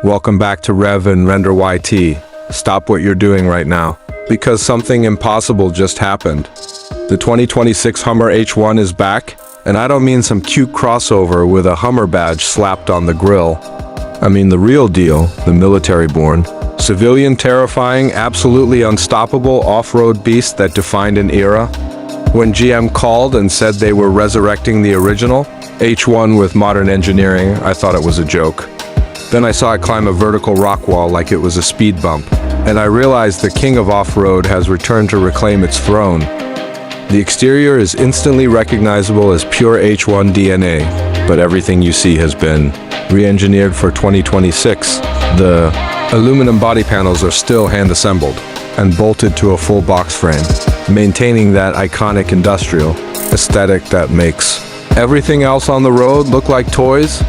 Welcome back to Rev and Render YT. Stop what you're doing right now, because something impossible just happened. The 2026 Hummer H1 is back, and I don't mean some cute crossover with a Hummer badge slapped on the grille. I mean the real deal, the military-born, civilian terrifying, absolutely unstoppable off-road beast that defined an era. When GM called and said they were resurrecting the original H1 with modern engineering, I thought it was a joke. Then I saw it climb a vertical rock wall like it was a speed bump, and I realized the king of off-road has returned to reclaim its throne. The exterior is instantly recognizable as pure H1 DNA, but everything you see has been re-engineered for 2026. The aluminum body panels are still hand-assembled and bolted to a full box frame, maintaining that iconic industrial aesthetic that makes everything else on the road look like toys.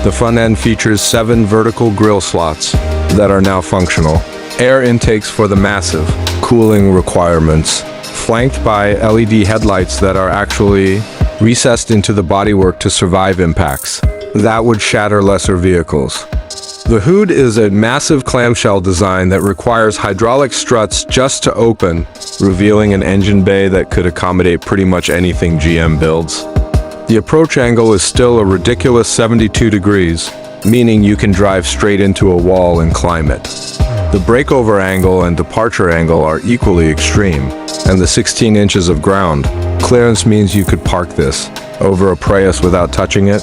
The front end features 7 vertical grille slots that are now functional, air intakes for the massive cooling requirements, flanked by LED headlights that are actually recessed into the bodywork to survive impacts that would shatter lesser vehicles. The hood is a massive clamshell design that requires hydraulic struts just to open, revealing an engine bay that could accommodate pretty much anything GM builds. The approach angle is still a ridiculous 72 degrees, meaning you can drive straight into a wall and climb it. The breakover angle and departure angle are equally extreme, and the 16 inches of ground clearance means you could park this over a Prius without touching it.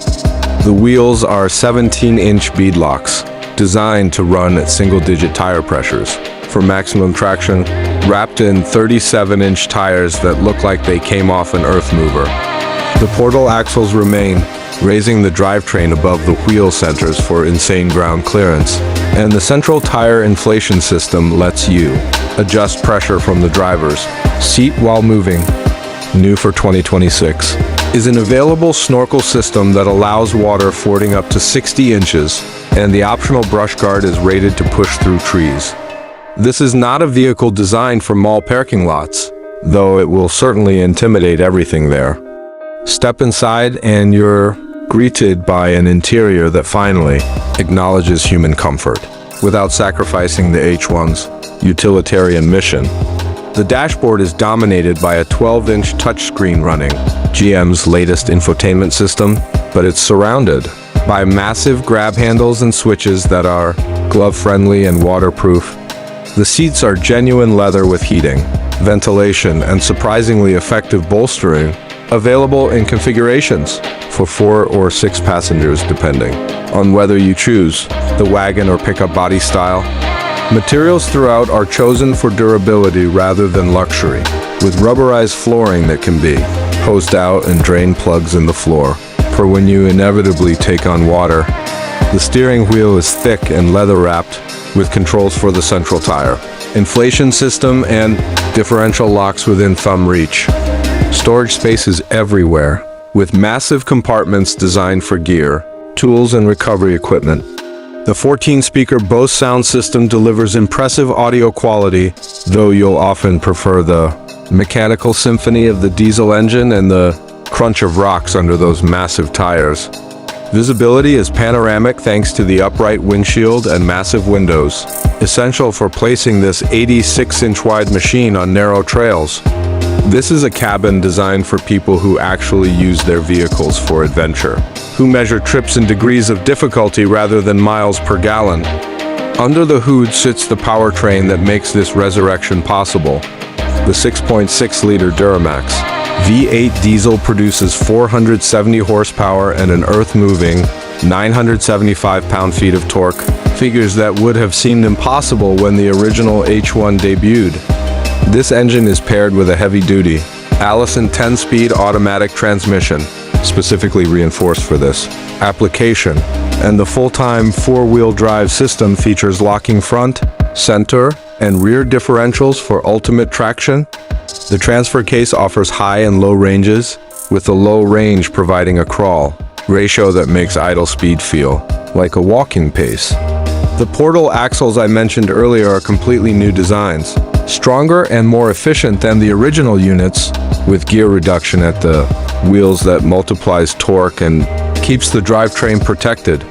The wheels are 17-inch beadlocks, designed to run at single-digit tire pressures for maximum traction, wrapped in 37-inch tires that look like they came off an earth mover. The portal axles remain, raising the drivetrain above the wheel centers for insane ground clearance, and the central tire inflation system lets you adjust pressure from the driver's seat while moving. New for 2026 is an available snorkel system that allows water fording up to 60 inches, and the optional brush guard is rated to push through trees. This is not a vehicle designed for mall parking lots, though it will certainly intimidate everything there. Step inside and you're greeted by an interior that finally acknowledges human comfort, without sacrificing the H1's utilitarian mission. The dashboard is dominated by a 12-inch touchscreen running GM's latest infotainment system, but it's surrounded by massive grab handles and switches that are glove-friendly and waterproof. The seats are genuine leather with heating, ventilation, and surprisingly effective bolstering, available in configurations for 4 or 6 passengers depending on whether you choose the wagon or pickup body style. Materials throughout are chosen for durability rather than luxury, with rubberized flooring that can be hosed out and drain plugs in the floor for when you inevitably take on water. The steering wheel is thick and leather-wrapped with controls for the central tire, inflation system, and differential locks within thumb reach. Storage space is everywhere, with massive compartments designed for gear, tools, and recovery equipment. The 14-speaker Bose sound system delivers impressive audio quality, though you'll often prefer the mechanical symphony of the diesel engine and the crunch of rocks under those massive tires. Visibility is panoramic thanks to the upright windshield and massive windows, essential for placing this 86-inch wide machine on narrow trails. This is a cabin designed for people who actually use their vehicles for adventure, who measure trips in degrees of difficulty rather than miles per gallon. Under the hood sits the powertrain that makes this resurrection possible. The 6.6-liter Duramax V8 diesel produces 470 horsepower and an earth-moving 975 pound-feet of torque, figures that would have seemed impossible when the original H1 debuted. This engine is paired with a heavy-duty Allison 10-speed automatic transmission, specifically reinforced for this application, and the full-time 4-wheel drive system features locking front, center, and rear differentials for ultimate traction. The transfer case offers high and low ranges, with the low range providing a crawl ratio that makes idle speed feel like a walking pace. The portal axles I mentioned earlier are completely new designs, stronger and more efficient than the original units, with gear reduction at the wheels that multiplies torque and keeps the drivetrain protected.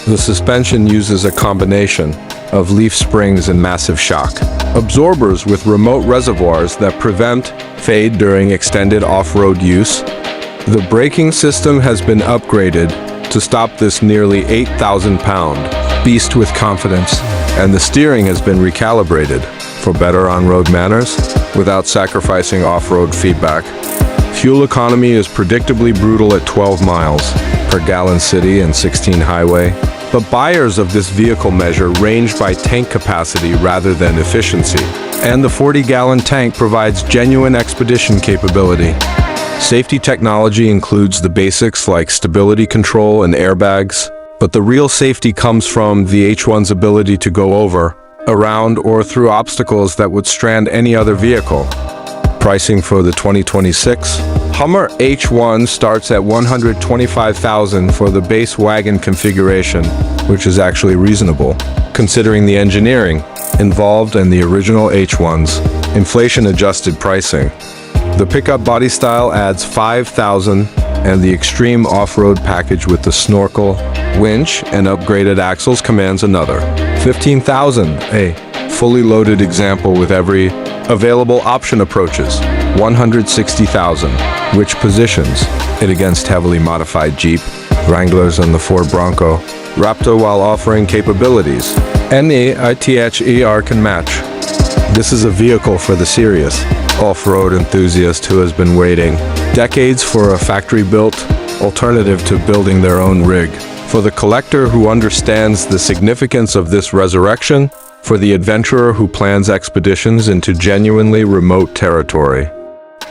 The suspension uses a combination of leaf springs and massive shock absorbers with remote reservoirs that prevent fade during extended off-road use. The braking system has been upgraded to stop this nearly 8,000-pound beast with confidence, and the steering has been recalibrated for better on-road manners without sacrificing off-road feedback. Fuel economy is predictably brutal at 12 miles per gallon city and 16 highway, but buyers of this vehicle measure range by tank capacity rather than efficiency, and the 40-gallon tank provides genuine expedition capability. Safety technology includes the basics like stability control and airbags, but the real safety comes from the H1's ability to go over, around, or through obstacles that would strand any other vehicle. Pricing for the 2026 Hummer H1 starts at $125,000 for the base wagon configuration, which is actually reasonable, considering the engineering involved and the original H1's inflation-adjusted pricing. The pickup body style adds $5,000, and the extreme off-road package with the snorkel, winch, and upgraded axles commands another $15,000. A fully loaded example with every available option approaches $160,000, which positions it against heavily modified Jeep, Wranglers, and the Ford Bronco Raptor while offering capabilities NEITHER can match. This is a vehicle for the serious off-road enthusiast who has been waiting decades for a factory-built alternative to building their own rig. For the collector who understands the significance of this resurrection, for the adventurer who plans expeditions into genuinely remote territory.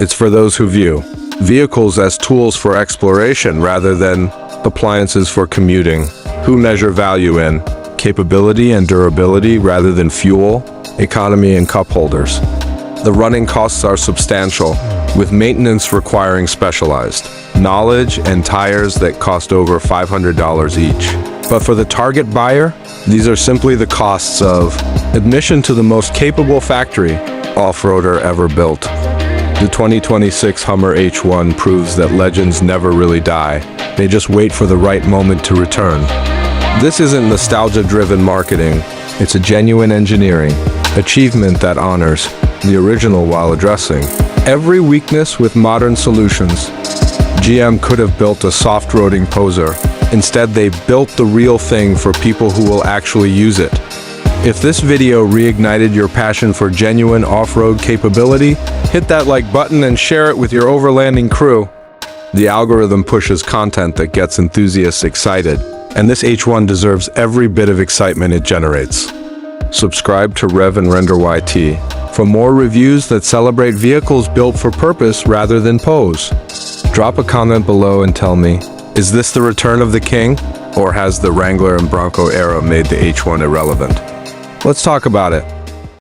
It's for those who view vehicles as tools for exploration rather than appliances for commuting, who measure value in capability and durability rather than fuel, economy, and cup holders. The running costs are substantial, with maintenance requiring specialized knowledge and tires that cost over $500 each. But for the target buyer, these are simply the costs of admission to the most capable factory off-roader ever built. The 2026 Hummer H1 proves that legends never really die. They just wait for the right moment to return. This isn't nostalgia-driven marketing. It's a genuine engineering achievement that honors the original while addressing every weakness with modern solutions. GM could have built a soft-roading poser. Instead, they built the real thing for people who will actually use it. If this video reignited your passion for genuine off-road capability, hit that like button and share it with your overlanding crew. The algorithm pushes content that gets enthusiasts excited, and this H1 deserves every bit of excitement it generates. Subscribe to Rev and Render YT for more reviews that celebrate vehicles built for purpose rather than pose. Drop a comment below and tell me, is this the return of the king, or has the Wrangler and Bronco era made the H1 irrelevant? Let's talk about it.